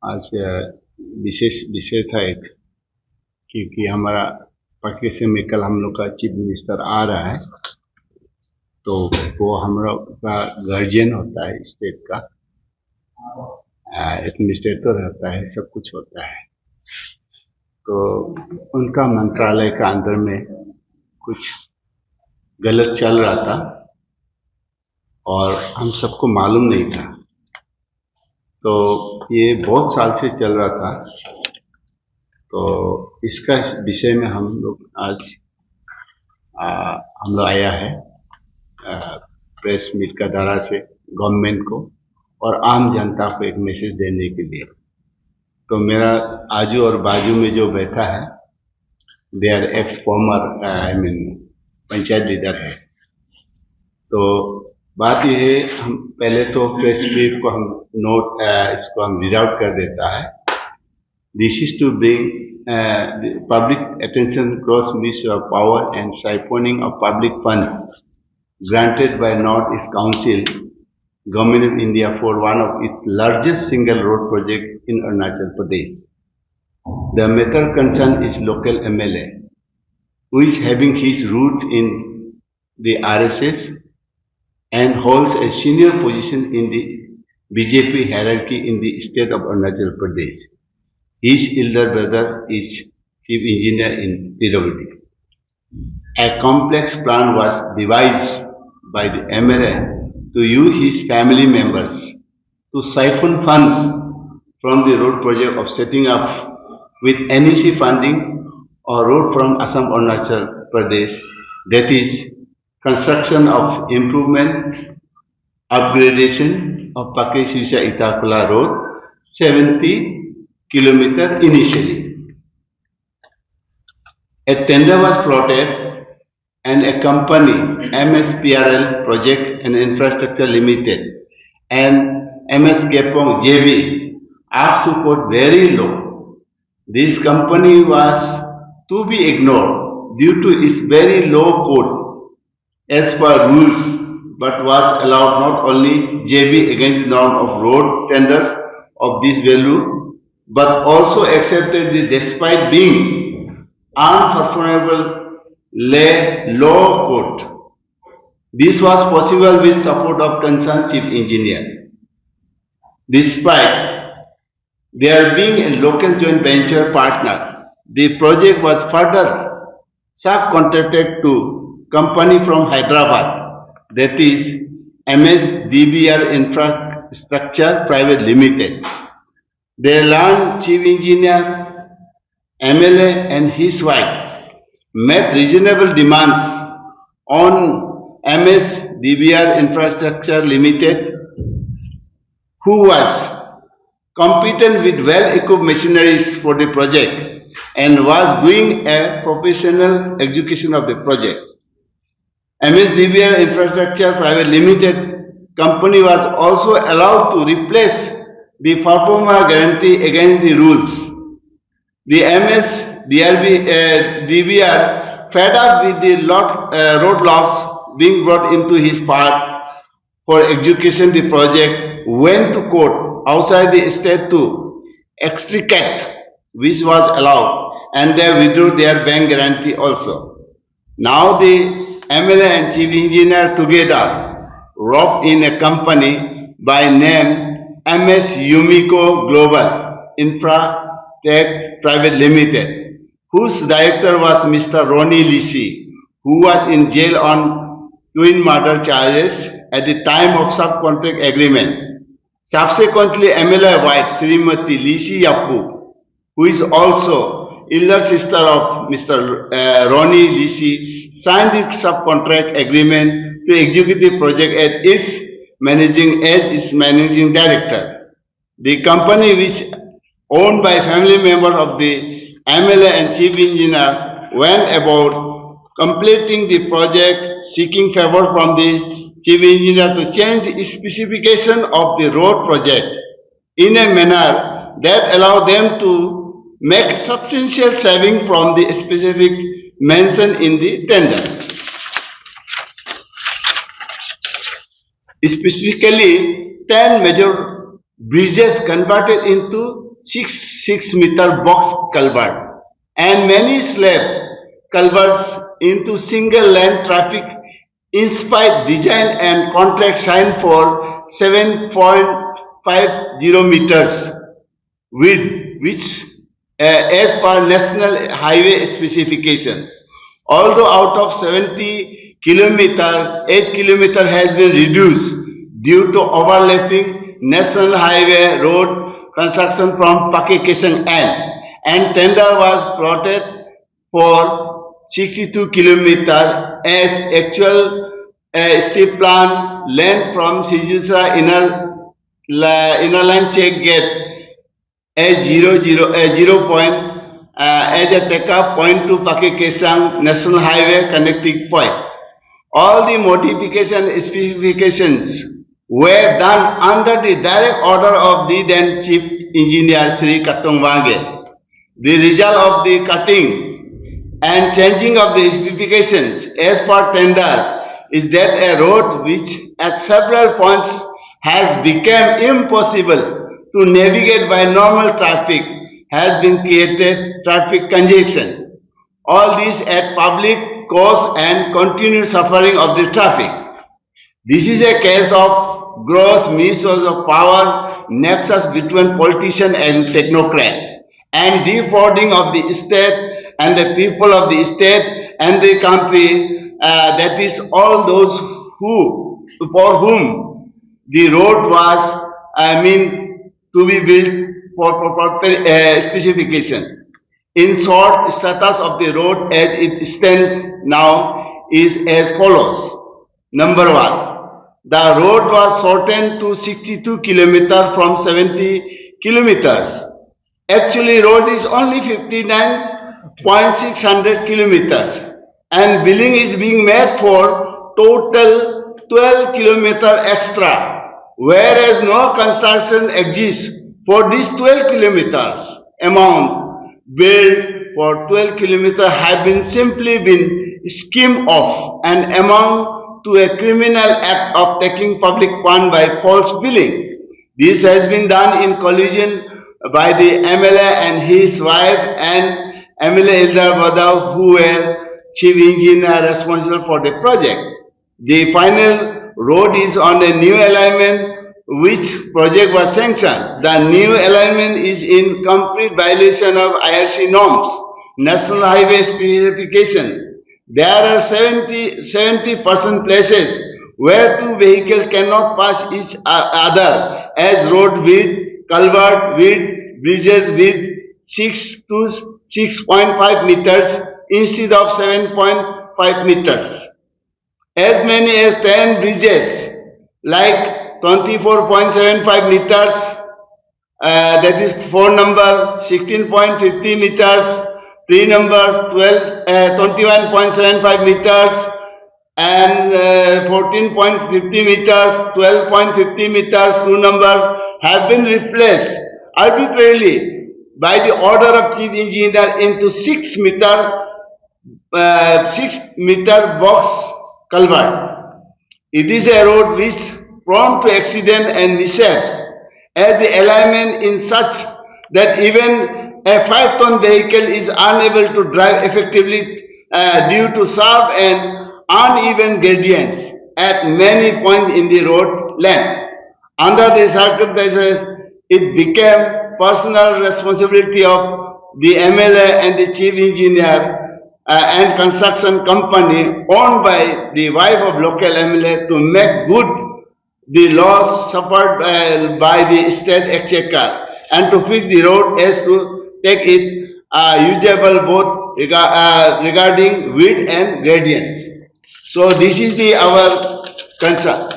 आज विशेष विषय था एक, क्योंकि हमारा पक्के से में कल हम लोग का चीफ मिनिस्टर आ रहा है, तो वो हम लोग का गार्जियन होता है स्टेट का, एडमिनिस्ट्रेटर होता है, सब कुछ होता है। तो उनका मंत्रालय का अंदर में कुछ गलत चल रहा था और हम सबको मालूम नहीं था। तो ये बहुत साल से चल रहा था, तो इसका विषय में हम लोग आज हम लोग आया है प्रेस मीट का द्वारा से गवर्नमेंट को और आम जनता को एक मैसेज देने के लिए। तो मेरा आजू और बाजू में जो बैठा है, they are ex former panchayat leader है। तो बात यह है, हम पहले तो प्रेस मीट को हम नोट इसको हम रीड आउट कर देता है। This is to bring public attention gross misuse of power and siphoning of public funds granted by North-East Council, Government of India for one of its largest single road project in Arunachal Pradesh. The matter concern is local MLA, who is having his roots in the RSS and holds a senior position in the BJP hierarchy in the state of Arunachal Pradesh. His elder brother is chief engineer in PWD. A complex plan was devised by the MLA to use his family members to siphon funds from the road project of setting up with NEC funding or road from Assam Arunachal Pradesh, that is construction of improvement, upgradation of Pakke-Seijosa-Itakhola road, 70 kilometers initially. A tender was plotted and a company, MSPRL Project and Infrastructure Limited and MS Kepong JV, asked to quote very low. This company was to be ignored due to its very low quote as per rules, but was allowed not only JV against the norm of road tenders of this value, but also accepted the despite being unperformable low quote. This was possible with support of concerned chief engineer. Despite there being a local joint venture partner, the project was further subcontracted to company from Hyderabad, that is MSDBR Infrastructure Private Limited. They learned chief engineer, MLA and his wife made reasonable demands on MSDBR Infrastructure Limited, who was competent with well-equipped machineries for the project and was doing a professional execution of the project. MSDBR Infrastructure Private Limited company was also allowed to replace the performer guarantee against the rules. The DBR, fed up with the roadblocks being brought into his path for execution the project, went to court outside the state to extricate, which was allowed, and they withdrew their bank guarantee also. Now the MLA and chief engineer together roped in a company by name MS Yumiko Global Infra Tech Private Limited, whose director was Mr. Ronnie Lisi, who was in jail on twin murder charges at the time of subcontract agreement. Subsequently, MLA wife Srimati Lisi Yappu, who is also elder sister of Mr. Ronnie Lisi, signed the subcontract agreement to execute the project as its managing director. The company, which owned by family members of the MLA and chief engineer, went about completing the project, seeking favor from the chief engineer to change the specification of the road project in a manner that allowed them to make substantial saving from the specific mentioned in the tender. Specifically, 10 major bridges converted into 6 meter box culvert and many slab culverts into single lane traffic inspired design and contract signed for 7.50 meters width, which as per national highway specification. Although out of 70 kilometer, 8 kilometer has been reduced due to overlapping national highway road construction from Pakke-Seijosa-Itakhola and tender was plotted for 62 kilometer as actual step plan length from Seijosa inner line check gate as 0 point as a take-up point to Pakke-Kessang National Highway connecting point. All the modification specifications were done under the direct order of the then Chief Engineer Sri Katong Wange. The result of the cutting and changing of the specifications as per tender is that a road which at several points has become impossible to navigate by normal traffic has been created traffic congestion. All this at public cost and continued suffering of the traffic. This is a case of gross misuse of power nexus between politician and technocrat and defrauding of the state and the people of the state and the country, that is all those for whom the road was, to be built for proper specification. In short, status of the road as it stands now is as follows. Number one, the road was shortened to 62 kilometers from 70 kilometers. Actually, road is only 59.600 kilometers and billing is being made for total 12 kilometers extra, whereas no construction exists for these 12 kilometers. Amount billed for 12 kilometers have been simply been skimmed off and amount to a criminal act of taking public fund by false billing. This has been done in collusion by the MLA and his wife and MLA Ildar Badaw, who were chief engineer responsible for the project. The final road is on a new alignment which project was sanctioned. The new alignment is in complete violation of IRC norms, National Highway specification. There are 70% places where two vehicles cannot pass each other as road width, culvert width, bridges width 6 to 6.5 meters instead of 7.5 meters. As many as 10 bridges like 24.75 meters, that is 4 number, 16.50 meters, 3 numbers, 21.75 meters, and 14.50 meters, 12.50 meters, 2 numbers have been replaced arbitrarily by the order of chief engineer into 6 meter box culvert. It is a road which prone to accident and mishaps, as the alignment is such that even a 5-ton vehicle is unable to drive effectively due to sharp and uneven gradients at many points in the road length. Under the circumstances, it became personal responsibility of the MLA and the chief engineer and construction company owned by the wife of local MLA to make good the loss suffered by the state exchequer and to fix the road as to take it usable both regarding width and gradients. So this is our concern.